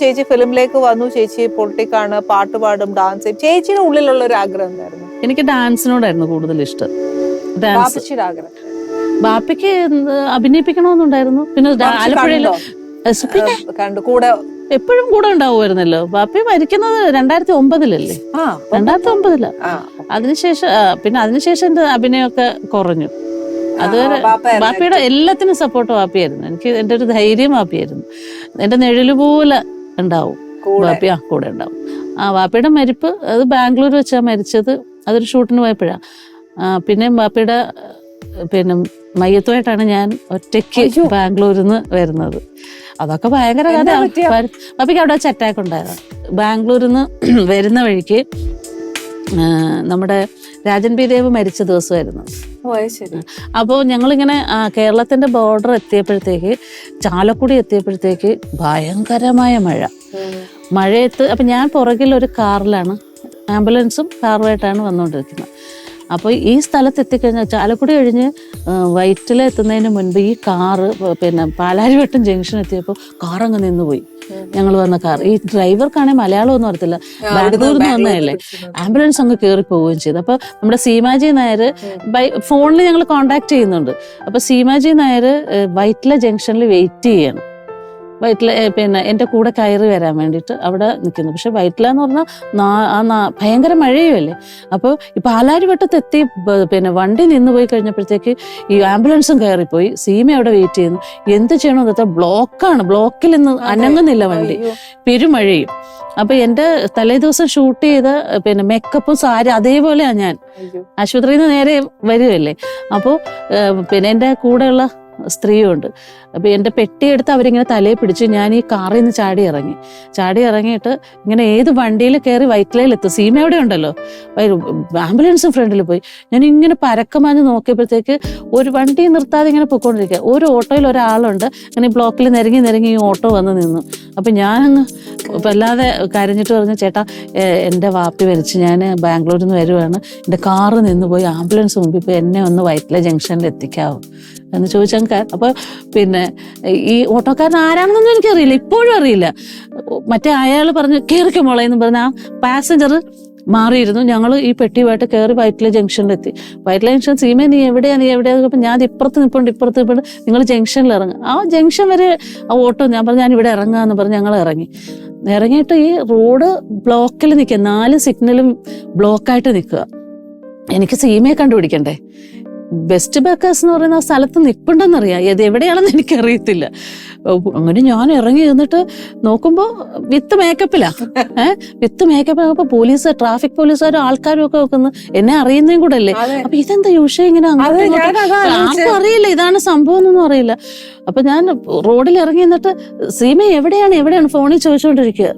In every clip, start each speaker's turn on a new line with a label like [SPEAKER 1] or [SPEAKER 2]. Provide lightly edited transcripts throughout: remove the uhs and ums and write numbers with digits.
[SPEAKER 1] ചേച്ചി ഫിലിമിലേക്ക് വന്നു, ചേച്ചി പൊളിറ്റിക്കാണ്, പാട്ട് പാടും, ഡാൻസ് ചെയ്യും. ചേച്ചിയുടെ ഉള്ളിലുള്ള ഒരു ആഗ്രഹം എന്തായിരുന്നു?
[SPEAKER 2] എനിക്ക് ഡാൻസിനോടായിരുന്നു കൂടുതൽ ഇഷ്ടം.
[SPEAKER 1] ബാപ്പച്ചിയുടെ ആഗ്രഹം?
[SPEAKER 2] ബാപ്പയ്ക്ക് അഭിനയിപ്പിക്കണമെന്നുണ്ടായിരുന്നു. പിന്നെ ആലപ്പുഴയില്
[SPEAKER 1] കണ്ടു, കൂടെ
[SPEAKER 2] എപ്പോഴും കൂടെ ഉണ്ടാവുമായിരുന്നല്ലോ. ബാപ്പി മരിക്കുന്നത് 2009 2009 അതിനുശേഷം അതിനുശേഷം എന്റെ അഭിനയമൊക്കെ കുറഞ്ഞു. അതുവരെ ബാപ്പയുടെ എല്ലാത്തിനും സപ്പോർട്ട് ബാപ്പിയായിരുന്നു. എനിക്ക് എന്റെ ഒരു ധൈര്യം ബാപ്പിയായിരുന്നു. എന്റെ നിഴല് പോലെ ഉണ്ടാവും ബാപ്പി, കൂടെ ഉണ്ടാവും. ബാപ്പയുടെ മരിപ്പ് അത് ബാംഗ്ലൂർ വെച്ചാ മരിച്ചത്. അതൊരു ഷൂട്ടിന് പോയപ്പോഴാ. പിന്നെ ബാപ്പയുടെ മയ്യത്തുമായിട്ടാണ് ഞാൻ ഒറ്റയ്ക്ക് ബാംഗ്ലൂരിൽ നിന്ന് വരുന്നത്. അതൊക്കെ ഭയങ്കര കഥ. ബാപ്പിക്ക് അവിടെ വെച്ച് അറ്റാക്ക് ഉണ്ടായതാണ്. ബാംഗ്ലൂരിൽ നിന്ന് വരുന്ന വഴിക്ക് നമ്മുടെ രാജൻ പി ദേവ് മരിച്ച ദിവസമായിരുന്നു. അപ്പോൾ ഞങ്ങളിങ്ങനെ കേരളത്തിന്റെ ബോർഡർ എത്തിയപ്പോഴത്തേക്ക്, ചാലക്കുടി എത്തിയപ്പോഴത്തേക്ക് ഭയങ്കരമായ മഴയത്ത്. അപ്പൊ ഞാൻ പുറകിൽ ഒരു കാറിലാണ്, ആംബുലൻസും കാറുമായിട്ടാണ് വന്നുകൊണ്ടിരിക്കുന്നത്. അപ്പോൾ ഈ സ്ഥലത്ത് എത്തിക്കഴിഞ്ഞാൽ, ചാലക്കുടി കഴിഞ്ഞ് വൈറ്റിലെത്തുന്നതിന് മുൻപ് ഈ കാറ് പാലാരിവട്ടം ജംഗ്ഷൻ എത്തിയപ്പോൾ കാറങ്ങ് നിന്നുപോയി. ഞങ്ങൾ വന്ന കാർ. ഈ ഡ്രൈവർക്കാണെങ്കിൽ മലയാളം ഒന്നും അറിയത്തില്ല, ബാംഗ്ലൂരിൽ നിന്ന് വന്നതല്ലേ. ആംബുലൻസ് അങ്ങ് കയറി പോവുകയും ചെയ്തു. അപ്പൊ നമ്മുടെ സീമാജി നായർ ഫോണിൽ ഞങ്ങൾ കോണ്ടാക്ട് ചെയ്യുന്നുണ്ട്. അപ്പൊ സീമാജി നായർ വൈറ്റില ജംഗ്ഷനിൽ വെയിറ്റ് ചെയ്യണം. വൈറ്റില എൻ്റെ കൂടെ കയറി വരാൻ വേണ്ടിയിട്ട് അവിടെ നിൽക്കുന്നു. പക്ഷെ വൈറ്റില എന്ന് പറഞ്ഞാൽ ഭയങ്കര മഴയുമല്ലേ. അപ്പോൾ ഈ പാലാരിവട്ടത്ത് എത്തി വണ്ടി നിന്ന് പോയി കഴിഞ്ഞപ്പോഴത്തേക്ക് ഈ ആംബുലൻസും കയറിപ്പോയി. സീമ അവിടെ വെയിറ്റ് ചെയ്യുന്നു. എന്ത് ചെയ്യണമെന്ന് വെച്ചാൽ ബ്ലോക്കാണ്, ബ്ലോക്കിൽ നിന്ന് അനങ്ങുന്നില്ല വണ്ടി, പെരുമഴയും. അപ്പൊ എന്റെ തലേ ദിവസം ഷൂട്ട് ചെയ്ത മേക്കപ്പും സാരി അതേപോലെയാണ്. ഞാൻ ആശുപത്രിയിൽ നിന്ന് നേരെ വരുമല്ലേ. അപ്പോൾ എൻ്റെ കൂടെയുള്ള സ്ത്രീയും ഉണ്ട്. അപ്പൊ എന്റെ പെട്ടിയെടുത്ത് അവരിങ്ങനെ തലയെ പിടിച്ച് ഞാൻ ഈ കാറിൽ നിന്ന് ചാടി ഇറങ്ങിയിട്ട് ഇങ്ങനെ ഏത് വണ്ടിയിൽ കയറി വൈറ്റിലയിലെത്തും. സീമ എവിടെ ഉണ്ടല്ലോ, ആംബുലൻസും ഫ്രണ്ടിൽ പോയി. ഞാൻ ഇങ്ങനെ പരക്കമാഞ്ഞ് നോക്കിയപ്പോഴത്തേക്ക് ഒരു വണ്ടി നിർത്താതെ ഇങ്ങനെ പൊയ്ക്കൊണ്ടിരിക്കുക. ഒരു ഓട്ടോയിൽ ഒരാളുണ്ട്. ഇങ്ങനെ ബ്ലോക്കിൽ നിരങ്ങി ഈ ഓട്ടോ വന്ന് നിന്നു. അപ്പൊ ഞാനങ്ങ് വല്ലാതെ കരഞ്ഞിട്ട് പറഞ്ഞു, ചേട്ടാ എൻ്റെ വാപ്പി മരിച്ച്, ഞാൻ ബാംഗ്ലൂരിൽ നിന്ന് വരുവാണ്, എൻ്റെ കാറ് നിന്ന് പോയി, ആംബുലൻസ് മുമ്പിൽ പോയി, എന്നെ ഒന്ന് വൈറ്റില ജംഗ്ഷനിൽ എത്തിക്കാവും എന്ന് ചോദിച്ചാൽ. അപ്പൊ ഈ ഓട്ടോക്കാരൻ ആരാണെന്നൊന്നും എനിക്കറിയില്ല, ഇപ്പോഴും അറിയില്ല. മറ്റേ അയാൾ പറഞ്ഞു കേറിക്കോ മോളെ എന്ന് പറഞ്ഞ ആ പാസഞ്ചർ മാറിയിരുന്നു. ഞങ്ങൾ ഈ പെട്ടിയുമായിട്ട് കയറി വൈറ്റില ജംഗ്ഷനിലെത്തി. വൈറ്റില ജംഗ്ഷൻ, സീമ നീ എവിടെയാ? ഞാൻ ഇപ്പുറത്ത് നിൽപ്പുണ്ട്, നിങ്ങൾ ജംഗ്ഷനിൽ ഇറങ്ങുക. ആ ജംഗ്ഷൻ വരെ ആ ഓട്ടോ ഞാൻ പറഞ്ഞു, ഞാൻ ഇവിടെ ഇറങ്ങാന്ന് പറഞ്ഞ് ഞങ്ങൾ ഇറങ്ങിയിട്ട് ഈ റോഡ് ബ്ലോക്കിൽ നിൽക്കുക, 4 സിഗ്നലും ബ്ലോക്കായിട്ട് നിൽക്കുക. എനിക്ക് സീമയെ കണ്ടുപിടിക്കണ്ടേ. ബെസ്റ്റ് ബേക്കേഴ്സ് എന്ന് പറയുന്ന ആ സ്ഥലത്ത് നിൽപ്പുണ്ടെന്നറിയാം, ഇത് എവിടെയാണെന്ന് എനിക്കറിയത്തില്ല. അങ്ങനെ ഞാൻ ഇറങ്ങി നിന്നിട്ട് നോക്കുമ്പോൾ വിത്ത് മേക്കപ്പിലാ പോലീസ്, ട്രാഫിക് പോലീസുകാരും ആൾക്കാരും ഒക്കെ വെക്കുന്നു. എന്നെ അറിയുന്നതും കൂടെ അല്ലേ. അപ്പൊ ഇതെന്താ യൂഷ ഇങ്ങനെ, ആർക്കും അറിയില്ല ഇതാണ് സംഭവം എന്നൊന്നും അറിയില്ല. അപ്പൊ ഞാൻ റോഡിൽ ഇറങ്ങി നിന്നിട്ട് സീമ എവിടെയാണ് ഫോണിൽ ചോദിച്ചുകൊണ്ടിരിക്കുക.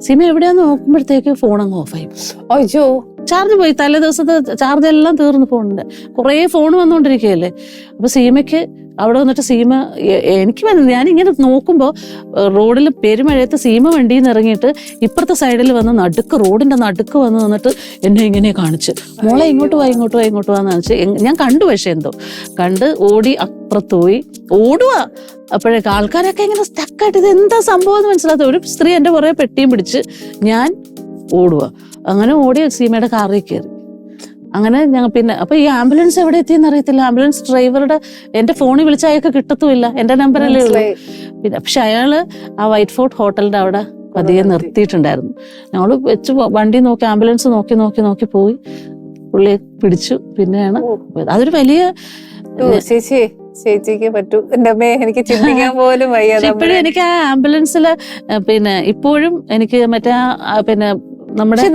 [SPEAKER 2] സീമ എവിടെയാന്ന് നോക്കുമ്പോഴത്തേക്ക് ഫോൺ അങ്ങ് ഓഫായി.
[SPEAKER 1] അയ്യോ,
[SPEAKER 2] ചാർജ് പോയി. തലേ ദിവസത്തെ ചാർജ് എല്ലാം തീർന്നു ഫോണിന്റെ. കുറേ ഫോൺ വന്നുകൊണ്ടിരിക്കുകയല്ലേ. അപ്പൊ സീമയ്ക്ക് അവിടെ വന്നിട്ട് സീമ ഞാനിങ്ങനെ നോക്കുമ്പോൾ റോഡിൽ പെരുമഴയത്ത് സീമ വണ്ടിയിൽ നിന്ന് ഇറങ്ങിയിട്ട് ഇപ്പുറത്തെ സൈഡിൽ വന്ന് റോഡിന്റെ നടുക്ക് വന്ന് നിന്നിട്ട് എന്നെ ഇങ്ങനെ കാണിച്ച്, മോളെ ഇങ്ങോട്ട് വാന്ന് കാണിച്ച്. ഞാൻ കണ്ടു, പക്ഷെ എന്തോ കണ്ട് ഓടി അപ്പുറത്ത് പോയി. ഓടുവാ. അപ്പോഴേക്ക് ആൾക്കാരൊക്കെ ഇങ്ങനെ സ്റ്റക്കായിട്ട് ഇത് എന്താ സംഭവം എന്ന് മനസ്സിലാത്ത ഒരു സ്ത്രീ എൻ്റെ പുറകെ പെട്ടിയും പിടിച്ച് ഞാൻ ഓടുക. അങ്ങനെ ഓടി സീമയുടെ കാറിൽ കയറി. അങ്ങനെ ഞങ്ങൾ അപ്പൊ ഈ ആംബുലൻസ് എവിടെ എത്തിയെന്ന് അറിയത്തില്ല. ആംബുലൻസ് ഡ്രൈവറുടെ എന്റെ ഫോണിൽ വിളിച്ച അയാൾക്ക് കിട്ടത്തുമില്ല, എന്റെ നമ്പറല്ലേ ഉള്ളൂ. പക്ഷെ അയാള് ആ വൈറ്റ് ഫോർട്ട് ഹോട്ടലിന്റെ അവിടെ പതിയെ നിർത്തിയിട്ടുണ്ടായിരുന്നു. ഞങ്ങൾ വെച്ച് വണ്ടി നോക്കി, ആംബുലൻസ് നോക്കി പോയി. പുള്ളിയെ പിടിച്ചു. പിന്നെയാണ് അതൊരു വലിയ
[SPEAKER 1] ചേച്ചിക്ക് പറ്റൂ. എന്റെ അമ്മേ, എനിക്ക് ചിന്തിക്കാൻ പോലും വയ്യ.
[SPEAKER 2] ഇപ്പോഴും എനിക്ക് ആ ആംബുലൻസില് ഇപ്പോഴും എനിക്ക് മറ്റേ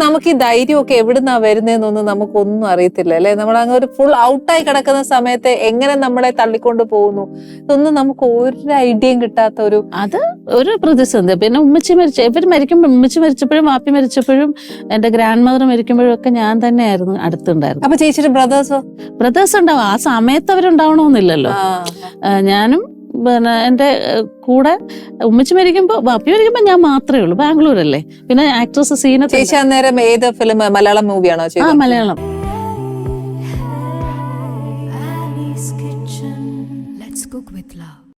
[SPEAKER 1] നമുക്ക് ഈ ധൈര്യമൊക്കെ എവിടുന്നാ വരുന്നതെന്നൊന്നും നമുക്കൊന്നും അറിയത്തില്ല അല്ലെ. നമ്മൾ അങ്ങ് ഒരു ഫുൾ ഔട്ടായി കിടക്കുന്ന സമയത്ത് എങ്ങനെ നമ്മളെ തള്ളിക്കൊണ്ട് പോകുന്നു, ഇതൊന്നും നമുക്ക് ഒരു ഐഡിയയും കിട്ടാത്ത അത്
[SPEAKER 2] ഒരു പ്രതിസന്ധി. പിന്നെ ഉമ്മച്ചി ഉമ്മച്ചി മരിച്ചപ്പോഴും വാപ്പി മരിച്ചപ്പോഴും എന്റെ ഗ്രാൻഡ് മദർ മരിക്കുമ്പോഴും ഒക്കെ ഞാൻ തന്നെയായിരുന്നു അടുത്തുണ്ടായിരുന്നു.
[SPEAKER 1] അപ്പൊ ചേച്ചിയുടെ ബ്രദേഴ്സ്
[SPEAKER 2] ഉണ്ടാവും. ആ സമയത്ത് അവരുണ്ടാവണമെന്നില്ലല്ലോ. ഞാനും എന്റെ കൂടെ ഉമ്മച്ചി വാപ്പി മരിക്കുമ്പോ ഞാൻ മാത്രമേ ഉള്ളൂ. ബാംഗ്ലൂരല്ലേ. പിന്നെ ആക്ട്രസ് സീന.
[SPEAKER 1] ചേച്ചി അന്നേരം ഏത് ഫിലിം, മലയാളം മൂവിയാണോ?
[SPEAKER 2] മലയാളം.